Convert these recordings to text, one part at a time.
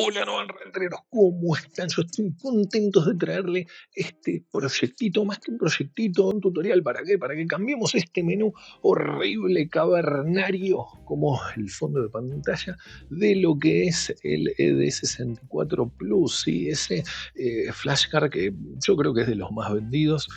Hola, no Renteros, ¿cómo están? Yo estoy contento de traerle este proyectito, más que un proyectito, un tutorial. ¿Para qué? Para que cambiemos este menú horrible, cavernario, como el fondo de pantalla, de lo que es el ED64 Plus, ¿sí? Ese flashcard que yo creo que es de los más vendidos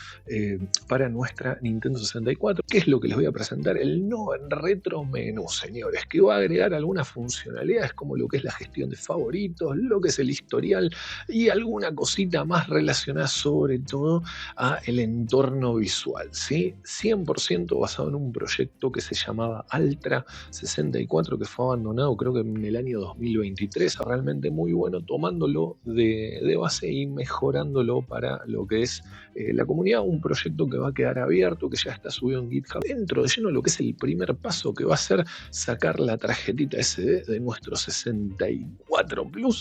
para nuestra Nintendo 64. ¿Qué es lo que les voy a presentar? El no en retro menú, señores, que va a agregar algunas funcionalidades como lo que es la gestión de favoritos, lo que es el historial y alguna cosita más relacionada sobre todo a el entorno visual, ¿sí? 100% basado en un proyecto que se llamaba Altra 64, que fue abandonado creo que en el año 2023, realmente muy bueno, tomándolo de base y mejorándolo para lo que es la comunidad, un proyecto que va a quedar abierto, que ya está subido en GitHub, dentro de lleno lo que es el primer paso, que va a ser sacar la tarjetita SD de nuestro 64 Plus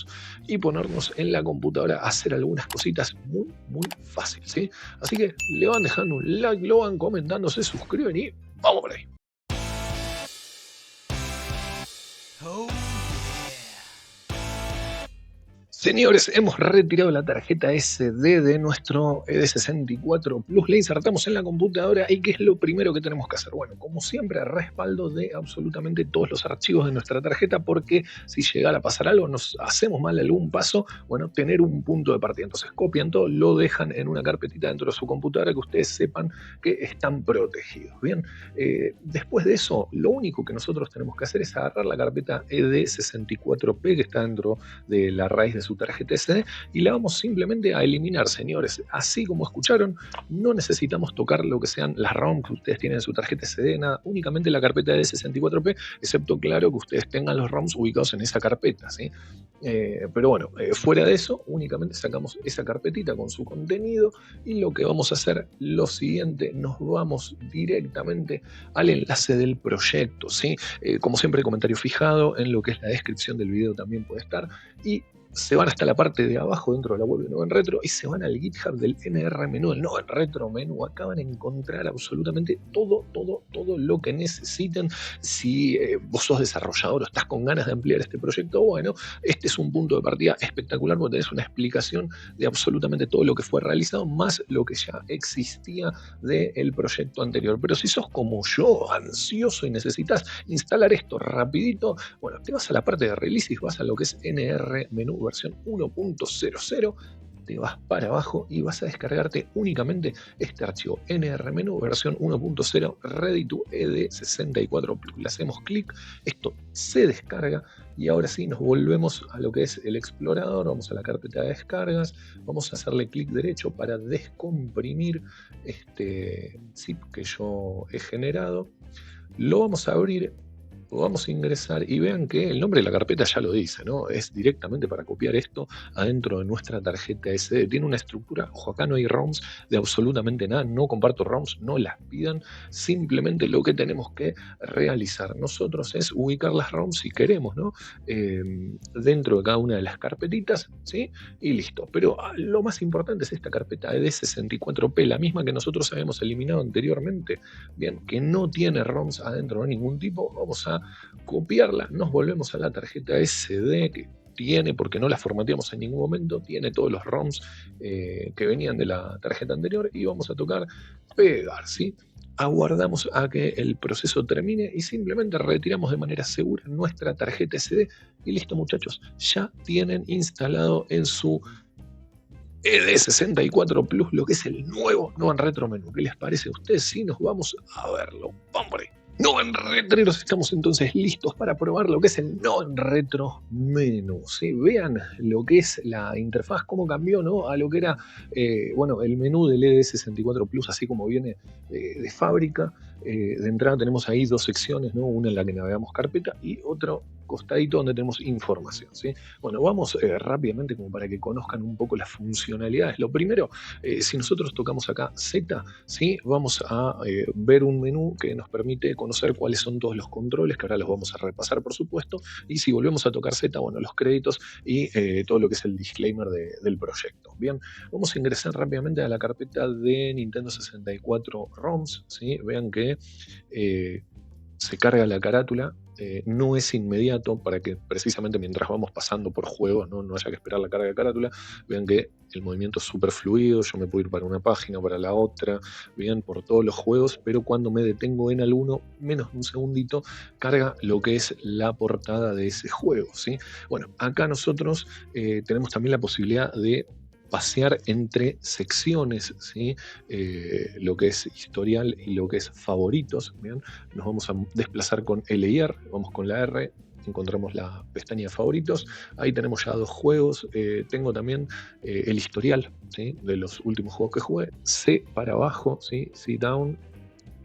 y ponernos en la computadora a hacer algunas cositas muy fácil, ¿sí? Así que le van dejando un like, lo van comentando, se suscriben y vamos por ahí. Señores, hemos retirado la tarjeta SD de nuestro ED64 Plus, la insertamos en la computadora y ¿qué es lo primero que tenemos que hacer? Bueno, como siempre, respaldo de absolutamente todos los archivos de nuestra tarjeta, porque si llegara a pasar algo, nos hacemos mal algún paso, bueno, tener un punto de partida. Entonces copian todo, lo dejan en una carpetita dentro de su computadora, que ustedes sepan que están protegidos. Bien, después de eso, lo único que nosotros tenemos que hacer es agarrar la carpeta ED64P que está dentro de la raíz de su tarjeta SD y la vamos simplemente a eliminar, señores. Así como escucharon, no necesitamos tocar lo que sean las ROM que ustedes tienen en su tarjeta SD, nada, únicamente la carpeta de 64P, excepto, claro, que ustedes tengan los ROMs ubicados en esa carpeta, ¿sí? Pero bueno, fuera de eso, únicamente sacamos esa carpetita con su contenido y lo que vamos a hacer lo siguiente, nos vamos directamente al enlace del proyecto, ¿sí? Como siempre, comentario fijado en lo que es la descripción del video también puede estar, y se van hasta la parte de abajo dentro de la web de Noven Retro y se van al GitHub del NR Menú, el Noven Retro Menú. Acá van a encontrar absolutamente todo lo que necesiten. Si vos sos desarrollador o estás con ganas de ampliar este proyecto, bueno, este es un punto de partida espectacular porque tenés una explicación de absolutamente todo lo que fue realizado, más lo que ya existía del proyecto anterior. Pero si sos como yo, ansioso y necesitas instalar esto rapidito, bueno, te vas a la parte de releases, vas a lo que es NR Menú versión 1.00, te vas para abajo y vas a descargarte únicamente este archivo NRMenú versión 1.0 Ready to ED64 Plus. Le hacemos clic, esto se descarga y ahora sí nos volvemos a lo que es el explorador, vamos a la carpeta de descargas, vamos a hacerle clic derecho para descomprimir este zip que yo he generado, lo vamos a abrir. Vamos a ingresar y vean que el nombre de la carpeta ya lo dice, ¿no? Es directamente para copiar esto adentro de nuestra tarjeta SD. Tiene una estructura, ojo, acá no hay ROMs de absolutamente nada, no comparto ROMs, no las pidan, simplemente lo que tenemos que realizar nosotros es ubicar las ROMs si queremos, ¿no? Dentro de cada una de las carpetitas, ¿sí? Y listo. Pero lo más importante es esta carpeta ED64P, la misma que nosotros habíamos eliminado anteriormente, bien, que no tiene ROMs adentro de ningún tipo. Vamos a copiarla, nos volvemos a la tarjeta SD que tiene, porque no la formateamos en ningún momento, tiene todos los ROMs que venían de la tarjeta anterior y vamos a tocar pegar, ¿sí? Aguardamos a que el proceso termine y simplemente retiramos de manera segura nuestra tarjeta SD y listo, muchachos, ya tienen instalado en su ED64 Plus lo que es el nuevo Noven Retro Menú. ¿Qué les parece a ustedes? Sí, nos vamos a verlo. Vamos por ahí. Noven Retreros, estamos entonces listos para probar lo que es el Noven Retro Menú, ¿sí? Vean lo que es la interfaz, cómo cambió, ¿no? A lo que era, bueno, el menú del ED64 Plus, así como viene de fábrica. De entrada tenemos ahí dos secciones, ¿no? Una en la que navegamos carpeta y otro costadito donde tenemos información, ¿sí? Bueno, vamos rápidamente como para que conozcan un poco las funcionalidades. Lo primero, si nosotros tocamos acá Z, ¿sí? Vamos a ver un menú que nos permite conocer cuáles son todos los controles, que ahora los vamos a repasar, por supuesto. Y si volvemos a tocar Z, bueno, los créditos y todo lo que es el disclaimer del proyecto. Bien, vamos a ingresar rápidamente a la carpeta de Nintendo 64 ROMs, ¿sí? Vean que se carga la carátula no es inmediato para que precisamente mientras vamos pasando por juegos no haya que esperar la carga de carátula. Vean que el movimiento es súper fluido, yo me puedo ir para una página, para la otra, bien, por todos los juegos, pero cuando me detengo en alguno, menos de un segundito, carga lo que es la portada de ese juego, ¿sí? Bueno, acá nosotros tenemos también la posibilidad de pasear entre secciones, ¿sí? Lo que es historial y lo que es favoritos. ¿Bien? Nos vamos a desplazar con L y R, vamos con la R, encontramos la pestaña de favoritos, ahí tenemos ya dos juegos, tengo también el historial, ¿sí? De los últimos juegos que jugué, C para abajo, ¿sí? C down,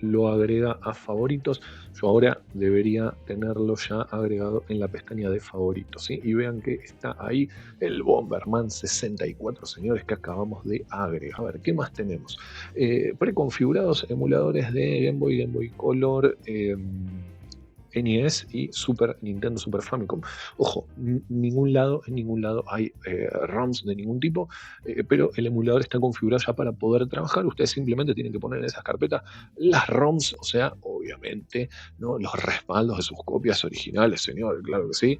lo agrega a favoritos. Yo ahora debería tenerlo ya agregado en la pestaña de favoritos, ¿sí? Y vean que está ahí el Bomberman 64, señores, que acabamos de agregar. A ver, ¿qué más tenemos? Preconfigurados emuladores de Game Boy Color, NES y Super Nintendo Super Famicom. Ojo, en ningún lado hay ROMs de ningún tipo, pero el emulador está configurado ya para poder trabajar. Ustedes simplemente tienen que poner en esas carpetas las ROMs, o sea, obviamente, ¿no? Los respaldos de sus copias originales, señor, claro que sí.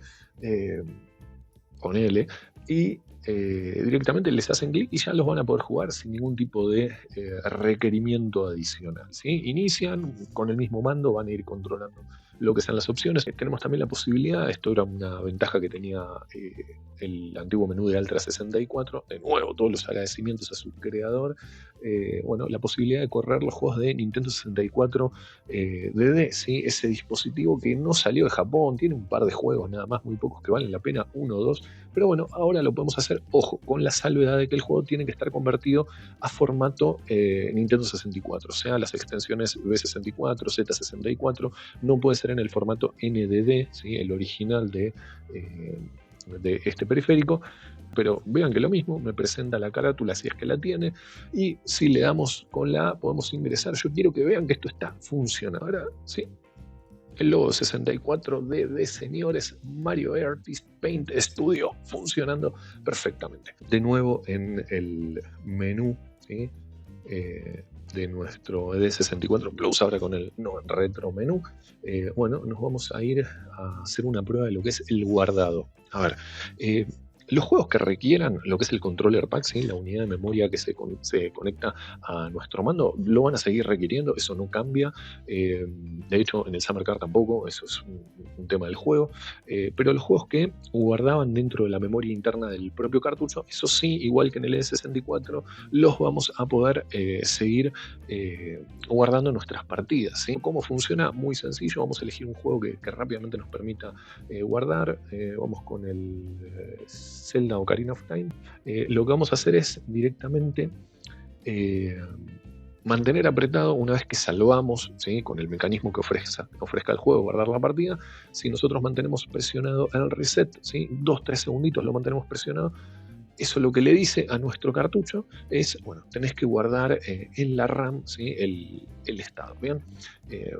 Ponele. Y directamente les hacen clic y ya los van a poder jugar sin ningún tipo de requerimiento adicional, ¿sí? Inician con el mismo mando, van a ir controlando lo que sean las opciones. Tenemos también la posibilidad, esto era una ventaja que tenía el antiguo menú de Altra 64, de nuevo todos los agradecimientos a su creador, bueno, la posibilidad de correr los juegos de Nintendo 64 DD, ¿sí? Ese dispositivo que no salió de Japón, tiene un par de juegos nada más, muy pocos que valen la pena, uno o dos, pero bueno, ahora lo podemos hacer, ojo, con la salvedad de que el juego tiene que estar convertido a formato Nintendo 64, o sea, las extensiones B64, Z64, no puede ser en el formato NDD, ¿sí? El original de este periférico, pero vean que lo mismo, me presenta la carátula si es que la tiene, y si le damos con la A podemos ingresar. Yo quiero que vean que esto está funcionando. Ahora, ¿sí? El logo 64D de señores, Mario Artist Paint Studio, funcionando perfectamente. De nuevo en el menú, ¿sí? De nuestro ED64 Plus, ahora con el retro menú, bueno, nos vamos a ir a hacer una prueba de lo que es el guardado. A ver, los juegos que requieran lo que es el controller pack, ¿sí? La unidad de memoria que se conecta a nuestro mando, lo van a seguir requiriendo, eso no cambia. De hecho, en el Summer Car tampoco, eso es un tema del juego. Pero los juegos que guardaban dentro de la memoria interna del propio cartucho, eso sí, igual que en el E64, los vamos a poder seguir guardando nuestras partidas, ¿sí? ¿Cómo funciona? Muy sencillo, vamos a elegir un juego que rápidamente nos permita guardar. Vamos con el Zelda Ocarina of Time. Lo que vamos a hacer es directamente mantener apretado una vez que salvamos, ¿sí? Con el mecanismo que ofrezca el juego, guardar la partida. Si nosotros mantenemos presionado el reset, ¿sí? 2-3 segunditos lo mantenemos presionado, eso lo que le dice a nuestro cartucho es, bueno, tenés que guardar en la RAM, ¿sí? el estado. Bien,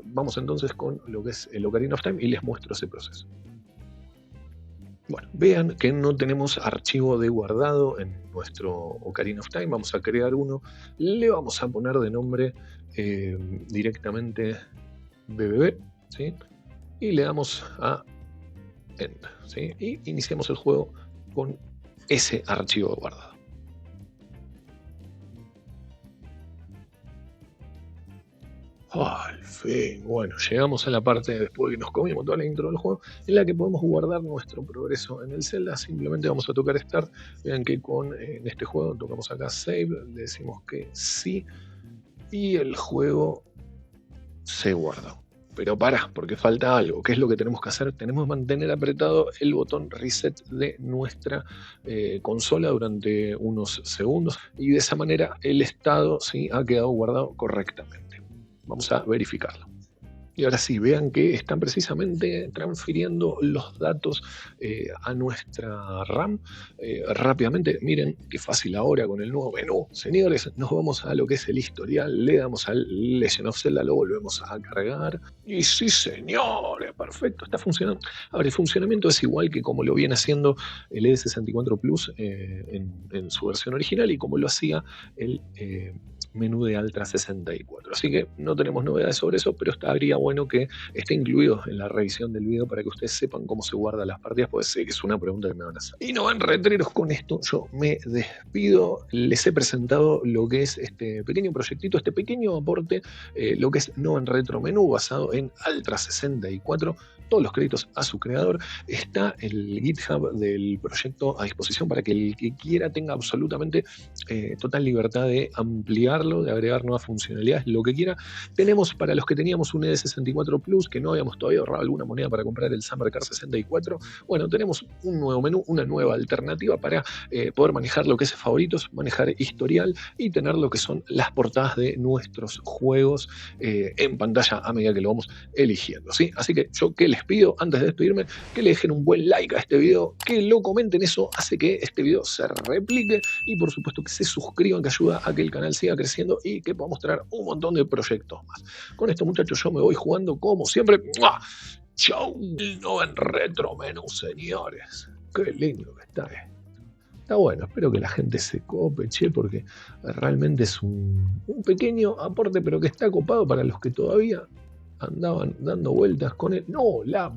vamos entonces con lo que es el Ocarina of Time y les muestro ese proceso. Bueno, vean que no tenemos archivo de guardado en nuestro Ocarina of Time. Vamos a crear uno. Le vamos a poner de nombre directamente BBB, ¿sí? Y le damos a End, ¿sí? Y iniciamos el juego con ese archivo guardado. Al fin, bueno, llegamos a la parte después que nos comimos toda la intro del juego, en la que podemos guardar nuestro progreso en el Zelda. Simplemente vamos a tocar Start. Vean que en este juego tocamos acá Save, le decimos que sí, y el juego se guardó. Pero pará, porque falta algo. ¿Qué es lo que tenemos que hacer? Tenemos que mantener apretado el botón Reset de nuestra consola durante unos segundos, y de esa manera el estado, ¿sí? Ha quedado guardado correctamente. Vamos a verificarlo. Y ahora sí, vean que están precisamente transfiriendo los datos a nuestra RAM rápidamente. Miren qué fácil ahora con el nuevo menú. Señores, nos vamos a lo que es el historial, le damos al Legend of Zelda, lo volvemos a cargar. Y sí, señores, perfecto, está funcionando. Ahora, el funcionamiento es igual que como lo viene haciendo el ED64 Plus en su versión original y como lo hacía el menú de Altra 64. Así que no tenemos novedades sobre eso, pero estaría bueno que esté incluido en la revisión del video para que ustedes sepan cómo se guardan las partidas, porque sé que es una pregunta que me van a hacer. Y no van retreros con esto, yo me despido. Les he presentado lo que es este pequeño proyectito, este pequeño aporte, lo que es No Van Retro Menú basado en Altra 64. Todos los créditos a su creador. Está el GitHub del proyecto a disposición para que el que quiera tenga absolutamente total libertad de ampliarlo, de agregar nuevas funcionalidades, lo que quiera. Tenemos para los que teníamos un ED64 Plus, que no habíamos todavía ahorrado alguna moneda para comprar el Summer Car 64, bueno, tenemos un nuevo menú, una nueva alternativa para poder manejar lo que es favoritos, manejar historial y tener lo que son las portadas de nuestros juegos en pantalla a medida que lo vamos eligiendo, ¿sí? Así que yo que les pido, antes de despedirme, que le dejen un buen like a este video, que lo comenten, eso hace que este video se replique y por supuesto que se suscriban, que ayuda a que el canal siga creciendo y que podamos traer un montón de proyectos más. Con esto, muchachos, yo me voy jugando como siempre. ¡Mua! ¡Chau! No en retro menú, señores. Qué lindo que está esto. Está bueno, espero que la gente se cope, che, porque realmente es un pequeño aporte, pero que está copado para los que todavía andaban dando vueltas con él. No, la